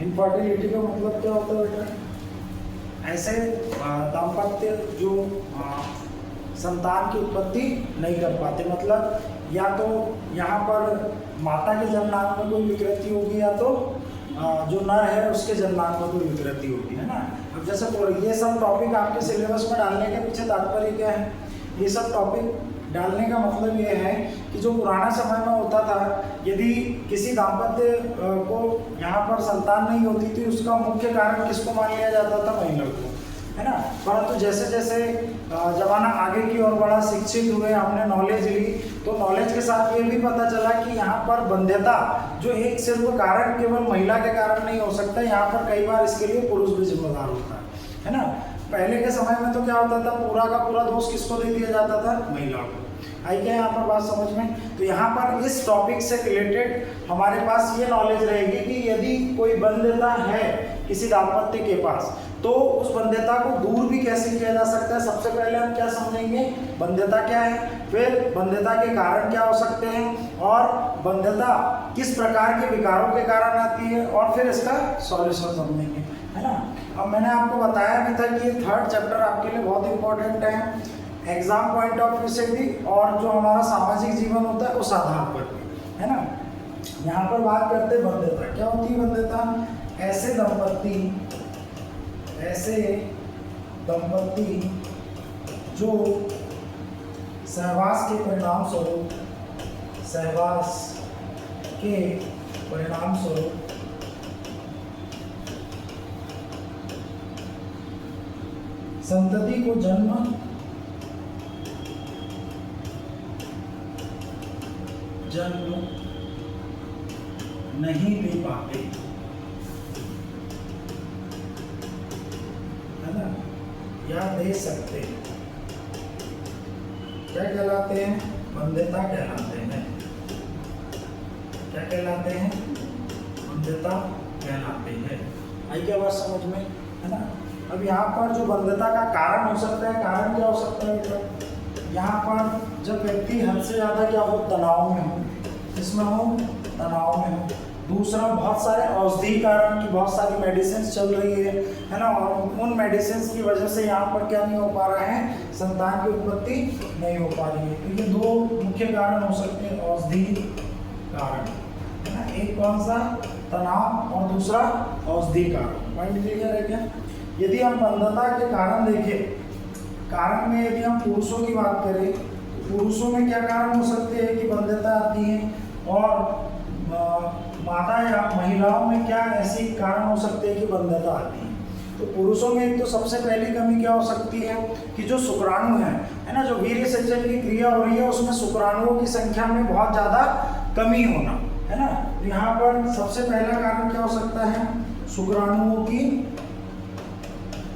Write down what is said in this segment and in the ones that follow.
Infertility का मतलब क्या होता है बेटा? ऐसे दाम्पत्य जो संतान की उत्पत्ति नहीं कर पाते, मतलब या तो यहाँ पर माता के जननांग में कोई विकृति होगी या तो जो नर है उसके जननांग में कोई विकृति होगी, है ना। अब जैसे ये सब टॉपिक आपके सिलेबस में डालने के पीछे तात्पर्य क्या है? ये सब टॉपिक डालने का मतलब ये है कि जो पुराना समय में होता था, यदि किसी दाम्पत्य को यहाँ पर संतान नहीं होती थी, उसका मुख्य कारण किसको मान लिया जाता था? महिला को, है ना। परंतु जैसे जैसे जमाना आगे की ओर बढ़ा, शिक्षित हुए, हमने नॉलेज ली, तो नॉलेज के साथ ये भी पता चला कि यहाँ पर बंध्यता जो एक सिर्फ कारण केवल महिला के कारण नहीं हो सकता, यहाँ पर कई बार इसके लिए पुरुष भी जिम्मेदार होता है ना। पहले के समय में तो क्या होता था, पूरा का पूरा दोष किसको दे दिया जाता था? महिला को। आई क्या यहाँ पर बात समझ में? तो यहाँ पर इस टॉपिक से रिलेटेड हमारे पास ये नॉलेज रहेगी कि यदि कोई बंध्यता है किसी दाम्पत्य के पास, तो उस बंध्यता को दूर भी कैसे किया जा सकता है। सबसे पहले हम क्या समझेंगे? बंध्यता क्या है, फिर बंध्यता के कारण क्या हो सकते हैं, और बंध्यता किस प्रकार के विकारों के कारण आती है, और फिर इसका सॉल्यूशन समझेंगे, है ना। अब मैंने आपको बताया भी था कि ये 3rd चैप्टर आपके लिए बहुत इंपॉर्टेंट है, एग्जाम पॉइंट ऑफ व्यू से भी, और जो हमारा सामाजिक जीवन होता है उस आधार पर भी, है ना। यहाँ पर बात करते हैं बंध्यता। क्या होती है बंध्यता? ऐसे दंपत्ति जो सहवास के परिणाम स्वरूप संतति को जन्म नहीं दे पाते, है ना, या दे सकते, क्या कहलाते हैं? बंध्यता कहलाते हैं। क्या कहलाते हैं? बंध्यता कहलाते हैं। आई क्या बात समझ में, है ना। अब यहाँ पर जो बंध्यता का कारण हो सकता है, कारण क्या हो सकता है बेटा? यहाँ पर जब व्यक्ति हद से ज़्यादा क्या हो, तनाव में हो, इसमें हो, तनाव में हो। दूसरा, बहुत सारे औषधि कारण की बहुत सारी मेडिसिन चल रही है ना, और उन मेडिसिन की वजह से यहाँ पर क्या नहीं हो पा रहा है? संतान की उत्पत्ति नहीं हो पा रही है। तो ये 2 मुख्य कारण हो सकते हैं, औषधि कारण, है ना। एक कौन सा? तनाव, और दूसरा औषधि कारण। पॉइंट क्लियर है क्या? यदि हम बंध्यता के कारण देखें, कारण में यदि हम पुरुषों की बात करें, तो पुरुषों में क्या कारण हो सकते हैं कि बंध्यता आती है, और माता या महिलाओं में क्या ऐसी कारण हो सकते हैं कि बंध्यता आती है। तो पुरुषों में एक तो सबसे पहली कमी क्या हो सकती है कि जो शुक्राणु है ना, जो वीर्य संचय की क्रिया हो रही है, उसमें शुक्राणुओं की संख्या में बहुत ज़्यादा कमी होना, है ना। तो यहाँ पर सबसे पहला कारण क्या हो सकता है? शुक्राणुओं की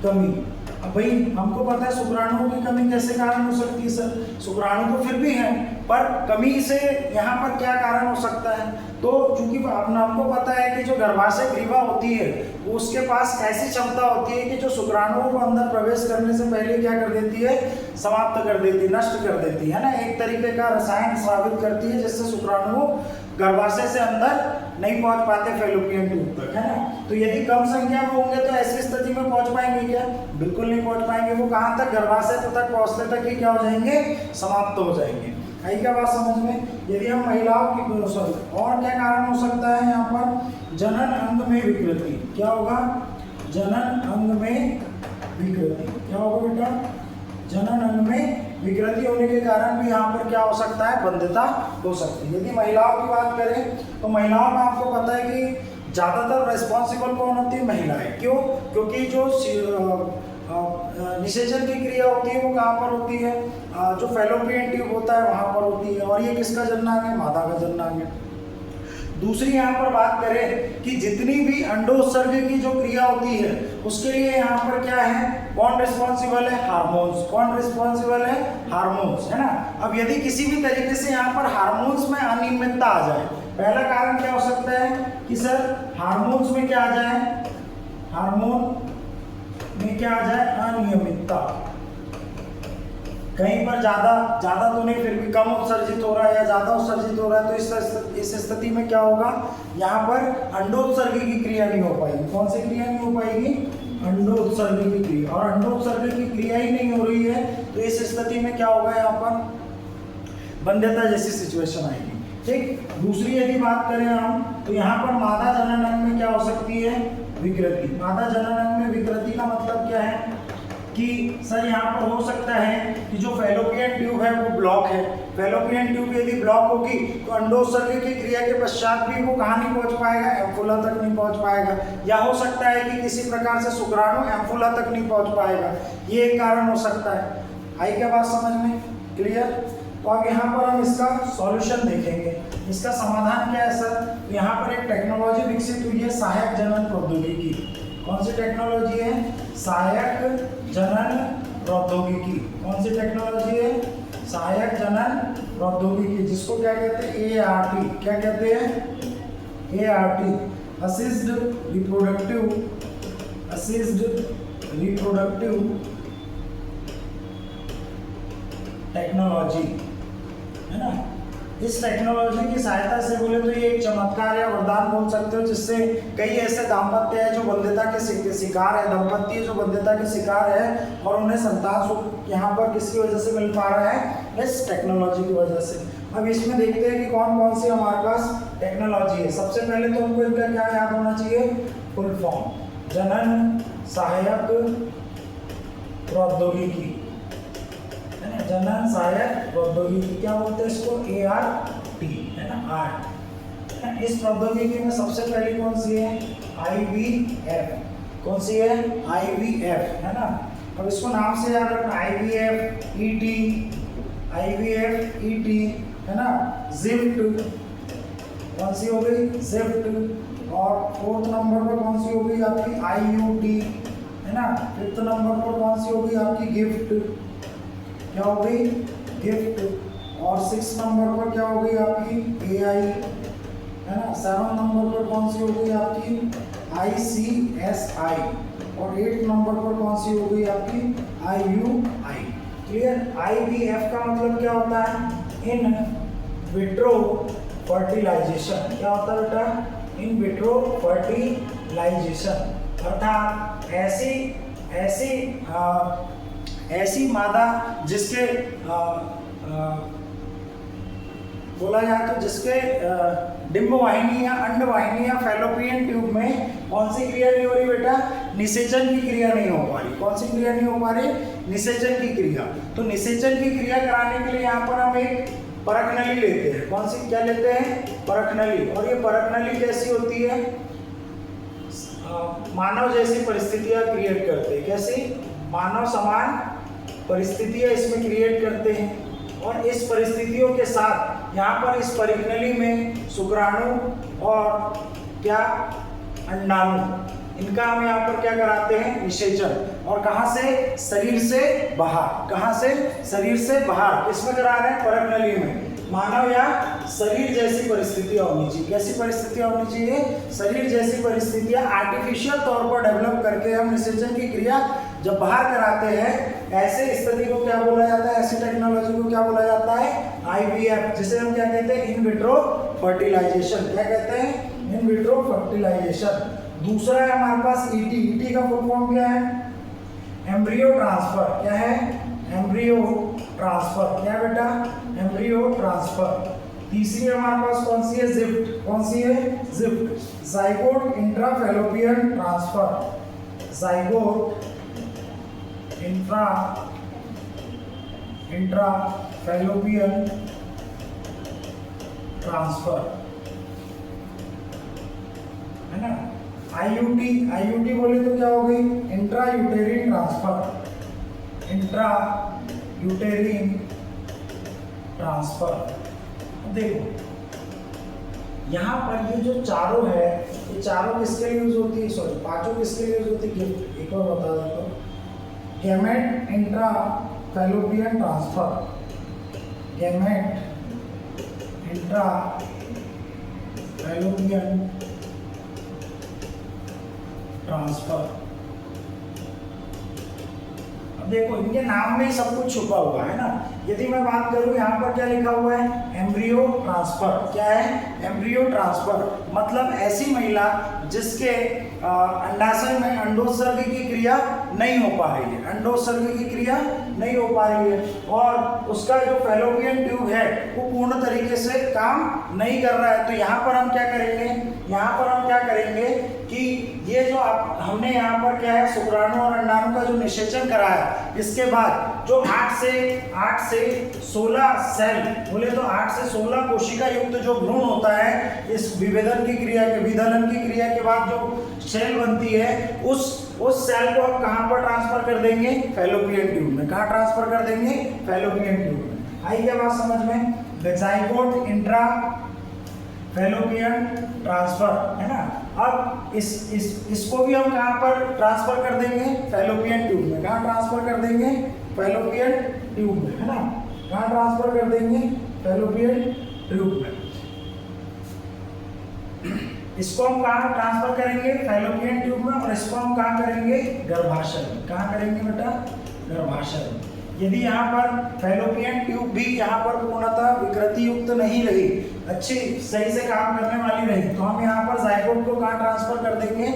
कमी। अब भाई हमको पता है शुक्राणुओं की कमी कैसे कारण हो सकती है सर? शुक्राणु तो फिर भी है, पर कमी से यहाँ पर क्या कारण हो सकता है? तो चूंकि हमको पता है कि जो गर्भाशय ग्रीवा होती है, उसके पास ऐसी क्षमता होती है कि जो शुक्राणुओं को अंदर प्रवेश करने से पहले क्या कर देती है? समाप्त कर देती है, नष्ट कर देती है ना। एक तरीके का रसायन साबित करती है जिससे शुक्राणु गर्भाशय से अंदर नहीं पहुंच पाते फैलोपियन ट्यूब तक, है ना। तो यदि कम संख्या में होंगे तो ऐसी स्थिति में पहुंच पाएंगे क्या? बिल्कुल नहीं पहुंच पाएंगे। वो कहाँ तक? गर्भाशय तक पहुंचने तक ही क्या हो जाएंगे? समाप्त हो जाएंगे। आई क्या बात समझ में? यदि हम महिलाओं की और क्या कारण हो सकता है यहाँ पर? जनन अंग में विकृति। क्या होगा? जनन अंग में विकृति। क्या होगा बेटा? जनन अंग में विकृति होने के कारण भी यहाँ पर क्या हो सकता है? बंध्यता हो सकती है। यदि महिलाओं की बात करें तो महिलाओं में आपको पता है कि ज़्यादातर रेस्पॉन्सिबल कौन होती है? महिलाएं। क्यों? क्योंकि जो निषेचन की क्रिया होती है वो कहाँ पर होती है? जो फैलोपियन ट्यूब होता है वहाँ पर होती है, और ये किसका जननांग है? मादा का जननांग है। दूसरी यहाँ पर बात करें कि जितनी भी अंडोत्सर्ग की जो क्रिया होती है उसके लिए यहाँ पर क्या है? कौन रिस्पॉन्सिबल है? हार्मोन्स। कौन रिस्पॉन्सिबल है? हार्मोन्स, है ना। अब यदि किसी भी तरीके से यहाँ पर हार्मोन्स में अनियमितता आ जाए, पहला कारण क्या हो सकता है कि सर हार्मोन्स में क्या आ जाए? हार्मोन में क्या आ जाए? अनियमितता। कहीं पर ज़्यादा तो नहीं, फिर भी कम उत्सर्जित हो रहा है या ज़्यादा उत्सर्जित हो रहा है, तो इस स्थिति में क्या होगा, यहाँ पर अंडोत्सर्गी की क्रिया नहीं हो पाएगी। कौन सी क्रिया नहीं हो पाएगी? अंडोत्सर्गी की क्रिया। और अंडोत्सर्गी की क्रिया ही नहीं हो रही है तो इस स्थिति में क्या होगा, यहाँ पर वंध्यता जैसी सिचुएशन आएगी। ठीक। दूसरी यदि बात करें हम, तो यहाँ पर मादा जनन अंग में क्या हो सकती है? विकृति। मादा जनन अंग में विकृति का मतलब क्या है कि सर यहाँ पर हो सकता है कि जो फैलोपियन ट्यूब है वो ब्लॉक है। फैलोपियन ट्यूब यदि ब्लॉक होगी तो अंडोत्सर्गी की क्रिया के पश्चात भी वो कहाँ नहीं पहुँच पाएगा? एम्फुला तक नहीं पहुँच पाएगा। या हो सकता है कि किसी प्रकार से शुक्राणु एम्फुला तक नहीं पहुँच पाएगा, ये एक कारण हो सकता है। आई क्या बात समझ में? क्लियर? तो अब यहाँ पर हम इसका सॉल्यूशन देखेंगे, इसका समाधान क्या है सर? यहाँ पर एक टेक्नोलॉजी विकसित हुई है, सहायक जनन प्रौद्योगिकी। कौन सी टेक्नोलॉजी है? सहायक जनन प्रौद्योगिकी। कौन सी टेक्नोलॉजी है? सहायक जनन प्रौद्योगिकी, जिसको क्या कहते हैं? ART। क्या कहते हैं? ART, असिस्टेड रिप्रोडक्टिव टेक्नोलॉजी, है ना। इस टेक्नोलॉजी की सहायता से बोले तो ये एक चमत्कार या वरदान बोल सकते हो, जिससे कई ऐसे दाम्पत्य है जो वंध्यता के शिकार है, दंपत्ति जो वंध्यता के शिकार है और उन्हें संतान सुख यहाँ पर किसकी वजह से मिल पा रहा है? इस टेक्नोलॉजी की वजह से। अब इसमें देखते हैं कि कौन कौन सी हमारे पास टेक्नोलॉजी है। सबसे पहले तो हमको इनका क्या याद होना चाहिए? फुल फॉर्म, जनन सहायक प्रौद्योगिकी, जनन सहायक प्रौद्योगिकी। क्या बोलते हैं इसको? ART, है ना, आर्ट। इस प्रौद्योगिकी में सबसे पहली कौन सी है? IVF। कौन सी है? IVF, है ना। अब इसको नाम से याद रखना, IVF ET, है ना। ZIFT, कौन सी हो गई? ZIFT। और 4th नंबर पर कौन सी हो गई आपकी? IUT, है ना। 5th नंबर पर कौन सी हो गई आपकी? GIFT। क्या हो गई? गिफ्ट। और 6 नंबर पर क्या हो गई आपकी? AI, है ना। 7 नंबर पर कौन सी हो गई आपकी? ICSI। और 8 नंबर पर कौन सी हो गई आपकी? IUI। क्लियर? IVF का मतलब क्या होता है? In vitro fertilisation. क्या होता है बेटा? इन विट्रो फर्टिलाइजेशन, अर्थात ऐसी मादा जिसके बोला जाए तो जिसके डिंबवाहिनी या अंडवाहिनी या फैलोपियन ट्यूब में कौन सी क्रिया नहीं हो रही बेटा? निषेचन की क्रिया नहीं हो पा रही। कौन सी क्रिया नहीं हो पा रही? निषेचन की क्रिया। तो निषेचन की क्रिया कराने के लिए यहाँ पर हम एक परखनली लेते हैं। कौन सी क्या लेते हैं? परखनली। और ये परखनली कैसी होती है? मानव जैसी परिस्थितियां क्रिएट करते हैं। कैसी? मानव समान परिस्थितियां इसमें क्रिएट करते हैं। और इस परिस्थितियों के साथ यहाँ पर इस परिखनली में शुक्राणु और क्या अंडाणु, इनका हम यहाँ पर क्या कराते हैं? निषेचन। और कहाँ से? शरीर से बाहर। कहाँ से? शरीर से बाहर। किसमें करा रहे हैं? परखनली में। मानव या शरीर जैसी परिस्थितियां होनी चाहिए। कैसी परिस्थितियां होनी चाहिए? शरीर जैसी परिस्थितियां आर्टिफिशियल तौर पर डेवलप करके हम निषेचन की क्रिया जब बाहर कराते हैं, ऐसे स्थिति को क्या बोला जाता है? ऐसी टेक्नोलॉजी को क्या बोला जाता है? IVF, जिसे हम क्या कहते हैं? In vitro fertilisation. क्या कहते हैं? In vitro fertilisation. दूसरा है हमारे पास ET का फुल फॉर्म क्या है? Embryo transfer. क्या है? Embryo transfer. क्या बेटा? Embryo transfer. तीसरी हमारे पास कौन सी है? ZIFT। कौन सी है? ZIFT, zygote intrafallopian transfer. Zygote intrafallopian transfer, है ना। IUT बोले तो क्या हो गई? Intra uterine transfer. Intra uterine transfer. देखो यहाँ पर ये जो चारों है, ये चारों किसके लिए यूज होती है? सॉरी, पांचों किसके लिए यूज होती है? एक और बता देता हूँ। Gamete intra fallopian transfer, gamete intra fallopian transfer. अब देखो इनके नाम में ही सब कुछ छुपा हुआ है ना। यदि मैं बात करूं यहाँ पर क्या लिखा हुआ है, एम्ब्रियो ट्रांसफर। क्या है, एम्ब्रियो ट्रांसफर, मतलब ऐसी महिला जिसके अंडाशय में अंडोत्सर्ग की क्रिया नहीं हो पा रही है, अंडोत्सर्ग की क्रिया नहीं हो पा रही है और उसका जो फैलोपियन ट्यूब है वो पूर्ण तरीके से काम नहीं कर रहा है। तो यहाँ पर हम क्या करेंगे, यहाँ पर हम क्या करेंगे कि ये जो हमने यहाँ पर क्या है, शुक्राणु और अंडाणु का जो निषेचन कराया, इसके बाद जो 8 से 16 सेल, बोले तो 8 से 16 कोशिका युक्त जो भ्रूण होता है, इस विभेदन की क्रिया के विदलन की क्रिया के बाद जो सेल बनती है, उस सेल को हम कहाँ पर ट्रांसफर कर देंगे, फैलोपियन ट्यूब में। कहाँ ट्रांसफर कर देंगे, फैलोपियन ट्यूब में। आई क्या बात समझ में, ज़ाइगोट इंट्रा फैलोपियन ट्रांसफर, है ना। अब इसको भी हम कहाँ पर ट्रांसफर कर देंगे, फैलोपियन ट्यूब में। कहाँ ट्रांसफर कर देंगे, फैलोपियन ट्यूब में, है ना। कहाँ ट्रांसफर कर देंगे, फैलोपियन ट्यूब में। इसको हम कहाँ ट्रांसफर करेंगे, फैलोपियन ट्यूब में, और इसको हम कहाँ करेंगे, गर्भाशय में। कहाँ करेंगे बेटा, गर्भाशय में। यदि यहाँ पर फैलोपियन ट्यूब भी यहाँ पर पूर्णतः विकृति युक्त नहीं रही, अच्छी सही से काम करने वाली रही, तो हम यहाँ पर जाइगोट को कहाँ ट्रांसफर कर देंगे,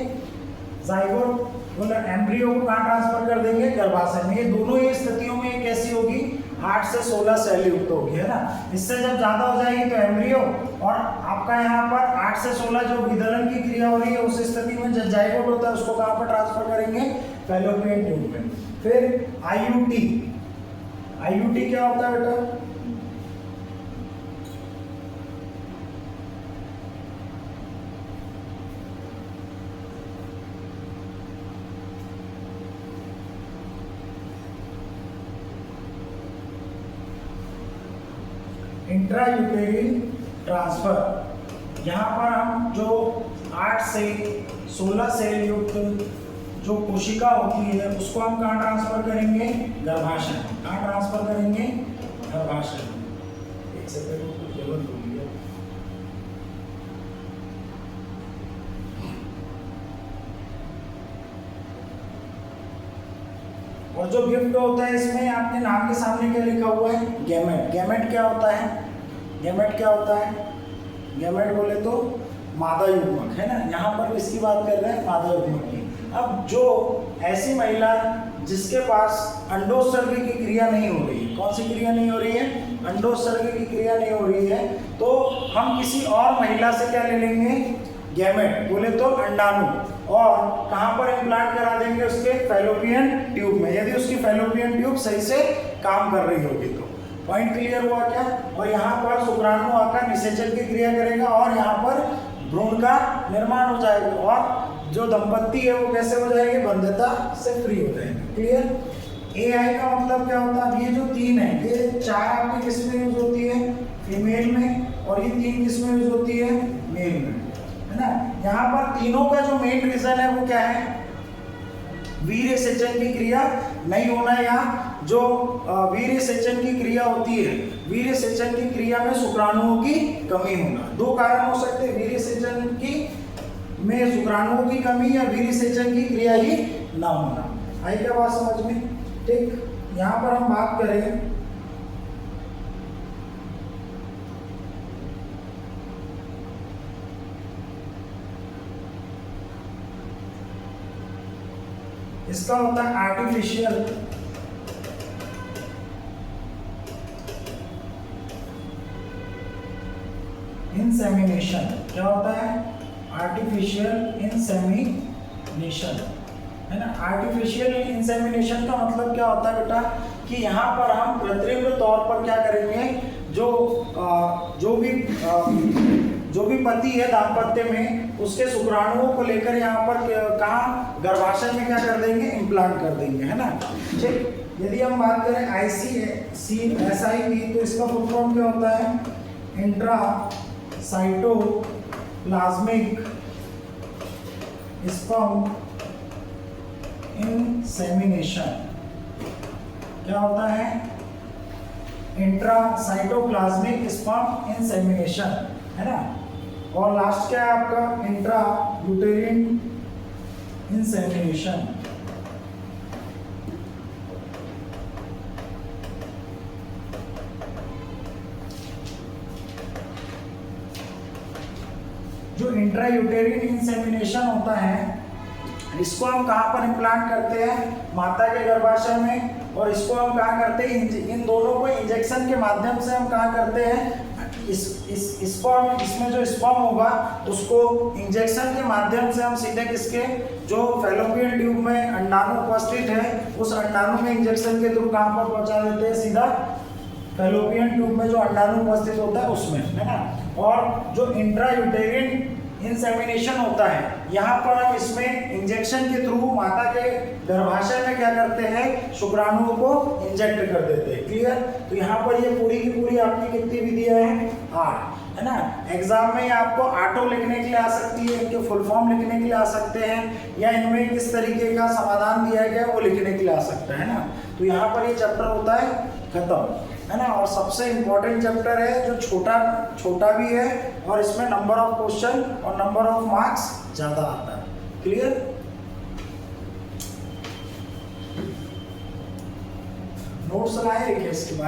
जाइगोट मतलब एम्ब्रियो को कहाँ ट्रांसफर कर देंगे, गर्भाशय में। ये दोनों ही स्थितियों में कैसी होगी, 8 से 16 सेल युक्त होगी, है ना। इससे जब ज्यादा हो जाएगी तो एम्ब्रियो, और आपका यहाँ पर 8 से 16 जो विदलन की क्रिया हो रही है, उस स्थिति में जो जाइगोट होता है उसको कहाँ पर ट्रांसफर करेंगे, फैलोपियन ट्यूब में। फिर आईयूटी, आईयूटी क्या होता है बेटा, इंट्रायूटेरिन ट्रांसफर। यहाँ पर हम जो 8 से 16 सेल युक्त जो कोशिका होती है उसको हम कहाँ ट्रांसफर करेंगे, गर्भाशय में। कहाँ ट्रांसफर करेंगे, गर्भाशय में। एक सेकंड में कुछ गलत हो गया। और जो गिफ्ट होता है इसमें आपके नाम के सामने क्या लिखा हुआ है, गैमेट। गैमेट क्या होता है, गैमेट क्या होता है, गैमेट बोले तो मादा युग्मक, है ना। यहाँ पर इसकी बात कर रहे हैं, मादा युग्मक की। अब जो ऐसी महिला जिसके पास अंडोत्सर्ग की क्रिया नहीं हो रही है, कौन सी क्रिया नहीं हो रही है, अंडोत्सर्ग की क्रिया नहीं हो रही है, तो हम किसी और महिला से क्या ले लेंगे, गैमेट बोले तो अंडाणु, और कहाँ पर इम्प्लांट करा देंगे, उसके फैलोपियन ट्यूब में। यदि उसकी फैलोपियन ट्यूब सही से काम कर रही होगी तो। पॉइंट क्लियर हुआ क्या। और यहाँ पर शुक्राणु आकर निषेचन की क्रिया करेगा और यहाँ पर भ्रूण का निर्माण हो जाएगा, और जो दंपत्ति है वो कैसे हो जाएगी, बंध्यता से फ्री हो जाएगी। क्लियर। एआई का मतलब क्या होता है, ये जो 3 है, ये 4 आपकी किस में यूज होती है, फीमेल में, और ये 3 किस में यूज होती है, मेल में, है ना। यहाँ पर तीनों का जो मेन रीजन है वो क्या है, वीर्य सेचन की क्रिया नहीं होना, या जो वीर्य सेचन की क्रिया होती है, वीर्य सेचन की क्रिया में शुक्राणुओं की कमी होना। 2 कारण हो सकते हैं, वीर्य सेचन की में शुक्राणुओं की कमी या वीर्य सेचन की क्रिया ही ना होना। आई क्या बात समझ में, ठीक। यहाँ पर हम बात करें इसका होता है आर्टिफिशियल इंसेमिनेशन। क्या होता है, आर्टिफिशियल इंसेमिनेशन, है ना। आर्टिफिशियल इंसेमिनेशन का मतलब क्या होता है बेटा, कि यहाँ पर हम कृत्रिम तौर पर क्या करेंगे, जो भी पति है दाम्पत्य में, उसके शुक्राणुओं को लेकर यहाँ पर कहाँ, गर्भाशय में क्या कर देंगे, इम्प्लांट कर देंगे, है ना। ठीक। यदि हम बात करें ICSI की, तो इसका फुल फॉर्म क्या होता है, इंट्रा साइटोप्लाज्मिक स्पर्म इंसेमिनेशन। क्या होता है, इंट्रा साइटोप्लाज्मिक स्पर्म इंसेमिनेशन, है ना। और लास्ट क्या है आपका, इंट्रा यूटेरिन इंसेमिनेशन। जो इंट्रायूटेरिन इंसेमिनेशन होता है इसको हम कहाँ पर इम्प्लांट करते हैं, माता के गर्भाशय में, और इसको हम कहाँ करते हैं, इन दोनों को इंजेक्शन के माध्यम से हम कहाँ करते हैं, इसको हम इसमें जो स्पर्म होगा उसको इंजेक्शन के माध्यम से हम सीधे किसके, जो फैलोपियन ट्यूब में अंडाणु उपस्थित है उस अंडाणु में इंजेक्शन के थ्रू कहाँ पर पहुंचा देते हैं, सीधा फैलोपियन ट्यूब में जो अंडाणु उपस्थित होता है उसमें, है ना। और जो इंट्रायूटेरिन इंसेमिनेशन होता है यहाँ पर हम इसमें इंजेक्शन के थ्रू माता के गर्भाशय में क्या करते हैं, शुक्राणुओं को इंजेक्ट कर देते हैं। क्लियर। तो यहाँ पर ये पूरी की पूरी आपकी कितनी विधियां हैं, 8, है ना। एग्जाम में आपको आटो लिखने के लिए आ सकती है, इनके फुल फॉर्म लिखने के लिए आ सकते हैं, या इनमें किस तरीके का समाधान दिया गया वो लिखने के लिए आ सकता है ना। तो यहाँ पर ये चैप्टर होता है खत्म, है ना। और सबसे इम्पोर्टेंट चैप्टर है जो छोटा भी है और इसमें नंबर ऑफ क्वेश्चन और नंबर ऑफ मार्क्स ज्यादा आता है। क्लियर। नोट्स लाए इसके बाद